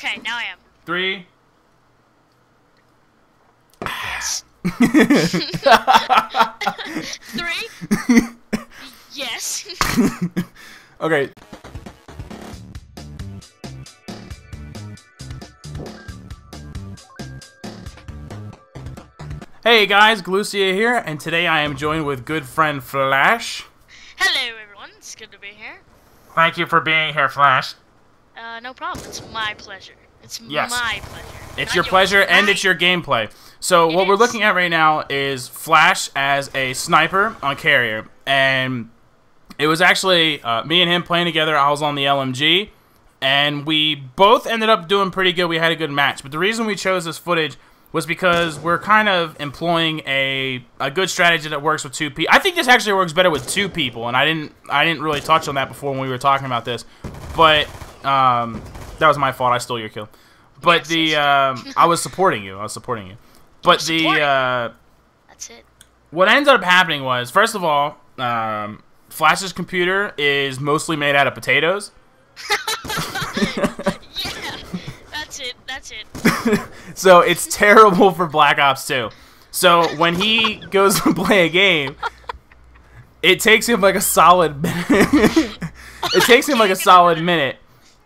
Okay, now I am. 3. Yes. 3. Yes. Okay. Hey guys, Galucia here, and today I am joined with good friend Flash. Hello everyone, it's good to be here. Thank you for being here, Flash. No problem, it's my pleasure. It's Yes. my pleasure. It's Not your yours, pleasure and mine. it's your gameplay. So what we're looking at right now is Flash as a sniper on carrier, and it was actually me and him playing together. I was on the LMG, and we both ended up doing pretty good. We had a good match, but the reason we chose this footage was because we're kind of employing a good strategy that works with 2 people. I think this actually works better with 2 people, and I didn't really touch on that before when we were talking about this, but that was my fault. I stole your kill. But Yes, I was supporting you. But That's it. what ended up happening was, first of all, Flash's computer is mostly made out of potatoes. Yeah, that's it. So it's terrible for Black Ops 2. So when he goes to play a game, it takes him like a solid minute. It takes him like a solid minute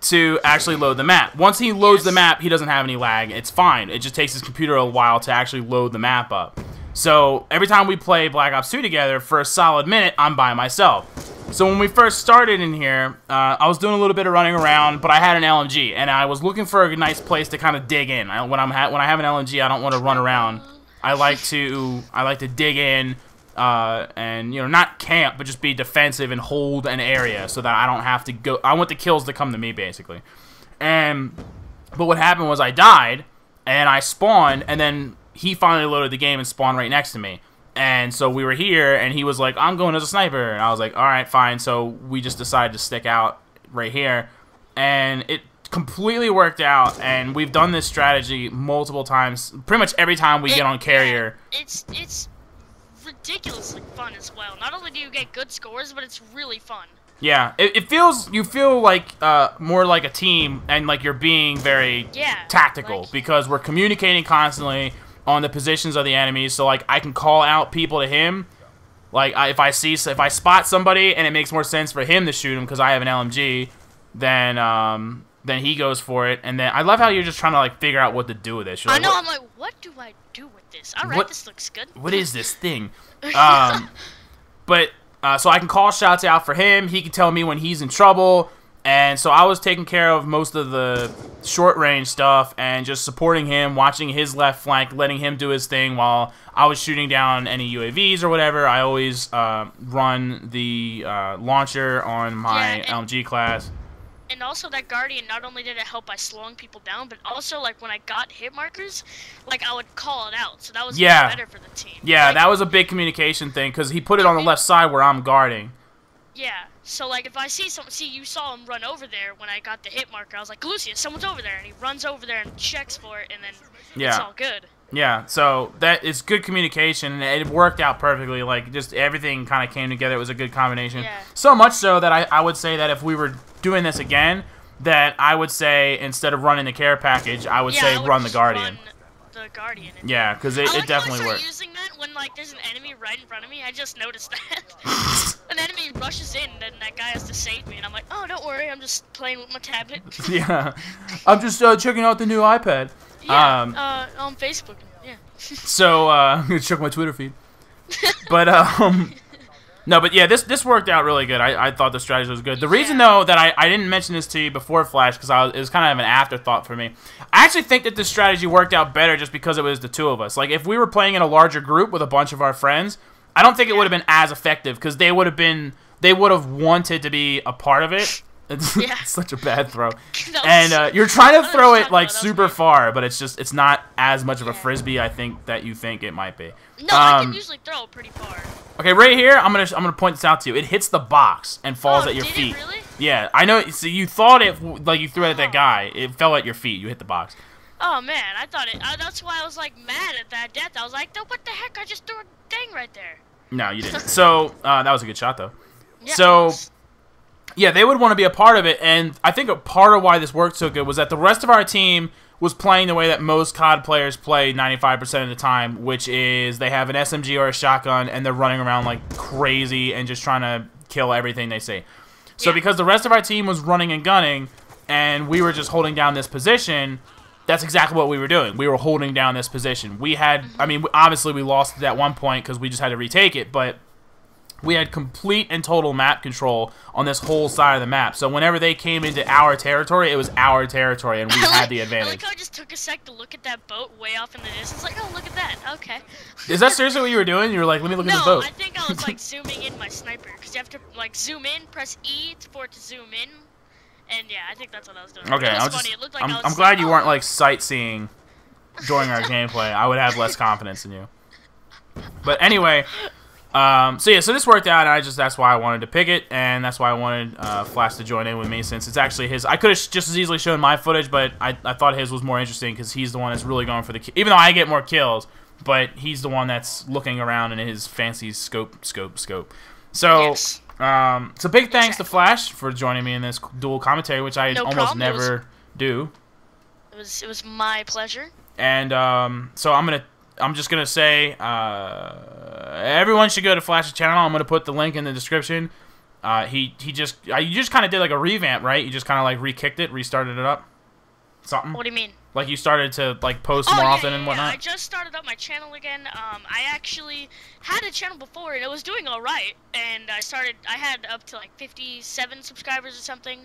to actually load the map. Once he loads the map, he doesn't have any lag. It's fine. It just takes his computer a while to actually load the map up. So every time we play Black Ops 2 together, for a solid minute, I'm by myself. So when we first started in here, I was doing a little bit of running around, but I had an LMG, and I was looking for a nice place to kind of dig in. When I have an LMG, I don't want to run around. I like to dig in, and not camp, but just be defensive and hold an area so that I don't have to go. I want the kills to come to me, basically. But what happened was I died, and I spawned, and then he finally loaded the game and spawned right next to me. And so we were here, and he was like, I'm going as a sniper. And I was like, all right, fine. So we just decided to stick out right here. And it completely worked out, and we've done this strategy multiple times. Pretty much every time we get on carrier. Yeah, it's ridiculously fun as well. Not only do you get good scores, but it's really fun. Yeah, you feel like more like a team, and like you're being very tactical, because we're communicating constantly on the positions of the enemies. So like I can call out people to him. Like if I spot somebody and it makes more sense for him to shoot him because I have an LMG, then he goes for it. And then I love how you're just trying to like figure out what to do with this. I know. I'm like, what do I do with this? All right, this looks good. What is this thing? But so I can call shots out for him. He can tell me when he's in trouble. And so I was taking care of most of the short-range stuff and just supporting him, watching his left flank, letting him do his thing while I was shooting down any UAVs or whatever. I always run the launcher on my LMG class. And also that Guardian, not only did it help by slowing people down, but also like when I got hit markers, like I would call it out. So that was much better for the team. Yeah, like, that was a big communication thing because he put it on the left side where I'm guarding. Yeah, so like if I see you saw him run over there when I got the hit marker, I was like, Galucia, someone's over there, and he runs over there and checks for it, and then it's all good. Yeah, so that is good communication, and it worked out perfectly. Like just everything kind of came together. It was a good combination. Yeah. So much so that I would say that if we were doing this again, that I would say instead of running the care package, I would say run the Guardian. Run the Guardian. Yeah, because it definitely works. Using that when like there's an enemy right in front of me. I just noticed that. An enemy rushes in, and that guy has to save me, and I'm like, oh, don't worry, I'm just playing with my tablet. Yeah, I'm just checking out the new iPad. Yeah, on Facebook. Yeah. So I'm gonna check my Twitter feed. But no, but yeah, this worked out really good. I thought the strategy was good. The reason though that I didn't mention this to you before Flash, because it was kind of an afterthought for me. I actually think that this strategy worked out better just because it was the 2 of us. Like if we were playing in a larger group with a bunch of our friends, I don't think it would have been as effective because they would have wanted to be a part of it. It's such a bad throw. And you're trying to throw it like super far, but it's not as much of a frisbee I think that you think it might be. No, I can usually throw it pretty far. Okay, right here, I'm gonna point this out to you. It hits the box and falls at your feet. It really? Yeah, I know. So you thought it like you threw it at that guy. It fell at your feet. You hit the box. Oh man, I thought it. That's why I was like mad at that death. I was like, what the heck? I just threw a thing right there. No, you didn't. So that was a good shot though. Yeah, so Yeah, they would want to be a part of it, and I think a part of why this worked so good was that the rest of our team was playing the way that most COD players play 95% of the time, which is they have an SMG or a shotgun, and they're running around like crazy and just trying to kill everything they see. So because the rest of our team was running and gunning, and we were just holding down this position, that's exactly what we were doing. We were holding down this position. We had, I mean, obviously we lost at one point because we just had to retake it, but we had complete and total map control on this whole side of the map. So whenever they came into our territory, it was our territory, and we had the advantage. I like how I just took a sec to look at that boat way off in the distance. Like, oh, look at that. Okay. Is that seriously what you were doing? You were like, let me look at the boat. No, I think I was like zooming in my sniper, because you have to like zoom in, press E for it to zoom in, and yeah, I think that's what I was doing. Okay, I'm glad you weren't like sightseeing during our gameplay. I would have less confidence in you. But anyway. So yeah, so this worked out, and that's why I wanted to pick it, and that's why I wanted Flash to join in with me, since it's actually his. I could have just as easily shown my footage, but I thought his was more interesting because he's the one that's really going for the kill. Even though I get more kills, but he's the one that's looking around in his fancy scope. So, yes. So big thanks to Flash for joining me in this dual commentary, which I almost never do. It was my pleasure. And so I'm just gonna say everyone should go to Flash's channel. I'm gonna put the link in the description. You just kind of did like a revamp, right? You just kind of like re-kicked it, restarted it up, something. What do you mean? Like you started to like post more often and whatnot. I just started up my channel again. I actually had a channel before and it was doing all right, and I had up to like 57 subscribers or something,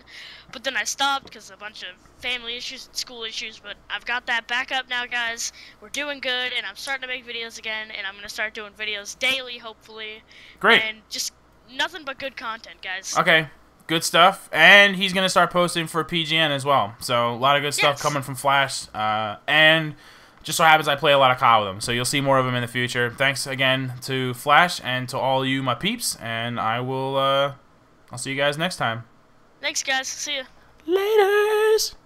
but then I stopped because of a bunch of family issues and school issues. But I've got that back up now, guys. We're doing good, and I'm starting to make videos again, and I'm gonna start doing videos daily, hopefully. Great. And just nothing but good content, guys. Okay. Good stuff, and he's gonna start posting for PGN as well. So a lot of good stuff coming from Flash, and just so happens I play a lot of COD with him. So you'll see more of him in the future. Thanks again to Flash and to all you my peeps, and I'll see you guys next time. Thanks, guys. See ya. Laters.